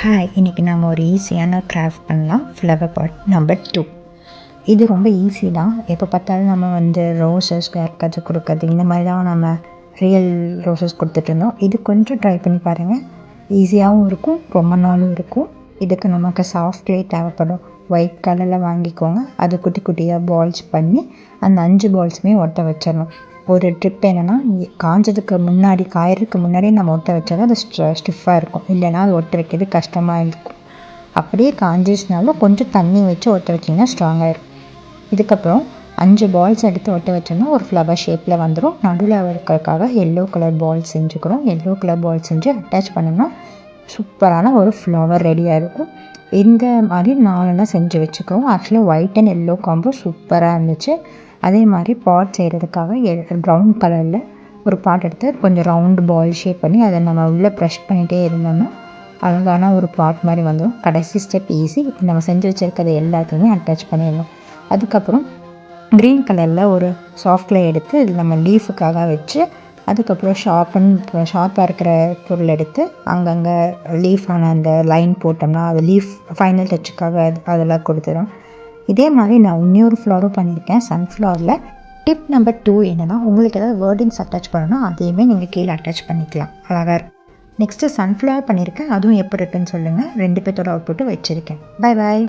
Hi, இன்றைக்கி நம்ம ஒரு ஈஸியான கிராஃப்ட் பண்ணலாம். Flower pot number 2. இது ரொம்ப ஈஸி தான். எப்போ பார்த்தாலும் நம்ம ரோஸஸ் யாருக்காச்சும் கொடுக்குறது இந்த மாதிரி தான் நம்ம ரியல் ரோஸஸ் கொடுத்துட்ருந்தோம். இது கொஞ்சம் ட்ரை பண்ணி பாருங்கள். ஈஸியாகவும் இருக்கும், ரொம்ப நாளும் இருக்கும். இதுக்கு நமக்கு சாஃப்ட் க்ளே தேவைப்படும். ஒயிட் கலரில் வாங்கிக்கோங்க. அது குட்டி குட்டியாக பால்ஸ் பண்ணி அந்த 5 பால்ஸுமே ஒட்ட வச்சிடணும். ஒரு ட்ரிப் என்னென்னா, காயறதுக்கு முன்னாடியே நம்ம ஒட்ட வச்சா தான் அது ஸ்டிஃபாக இருக்கும். இல்லைனா அது ஒட்ட வைக்கிறது கஷ்டமாக இருக்கும். அப்படியே காஞ்சிச்சுனாலும் கொஞ்சம் தண்ணி வச்சு ஒட்ட வச்சிங்கன்னா ஸ்ட்ராங்காக இருக்கும். இதுக்கப்புறம் 5 பால்ஸ் எடுத்து ஒட்ட வச்சோம்னா ஒரு ஃப்ளவர் ஷேப்பில் வந்துடும். நடுவில் இருக்கிறதுக்காக எல்லோ கலர் பால் செஞ்சுக்கிறோம். எல்லோ கலர் பால் செஞ்சு அட்டாச் பண்ணோம்னா சூப்பரான ஒரு ஃப்ளவர் ரெடியாக இருக்கும். இந்த மாதிரி 4 செஞ்சு வச்சுக்கிறோம். ஆக்சுவலாக ஒயிட் அண்ட் எல்லோ காம்போ சூப்பராக இருந்துச்சு. அதே மாதிரி பாட் செய்கிறதுக்காக ப்ரௌன் கலரில் ஒரு பாட் எடுத்து கொஞ்சம் ரவுண்டு பால் ஷேப் பண்ணி அதை நம்ம உள்ளே ப்ரெஷ் பண்ணிகிட்டே இருந்தோம்னா அழகான ஒரு பாட் மாதிரி வந்துடும். கடைசி ஸ்டெப் ஈஸி. நம்ம செஞ்சு வச்சுருக்கிறது எல்லாத்தையுமே அட்டாச் பண்ணிடணும். அதுக்கப்புறம் க்ரீன் கலரில் ஒரு சாஃப்ட்ல எடுத்து இது நம்ம லீஃபுக்காக வச்சு, அதுக்கப்புறம் ஷார்ப்பாக இருக்கிற பொருள் எடுத்து அங்கங்கே லீஃபான அந்த லைன் போட்டோம்னா அது லீஃப் ஃபைனல் டச்சுக்காக அதெல்லாம் கொடுத்துரும். இதே மாதிரி நான் இன்னொரு ஃப்ளவரும் பண்ணியிருக்கேன் சன்ஃப்ளவரில். டிப் நம்பர் 2 என்னென்னா, உங்களுக்கு ஏதாவது வேர்டிங்ஸ் அட்டாச் பண்ணணும்னா அதையுமே நீங்கள் கீழே அட்டாச் பண்ணிக்கலாம். அழகாக இருக்கும். நெக்ஸ்ட்டு சன்ஃப்ளவர் பண்ணியிருக்கேன். அதுவும் எப்படி இருக்குன்னு சொல்லுங்கள். 2 பேர்த்தோட அவுட்புட்டு வச்சுருக்கேன். Bye bye.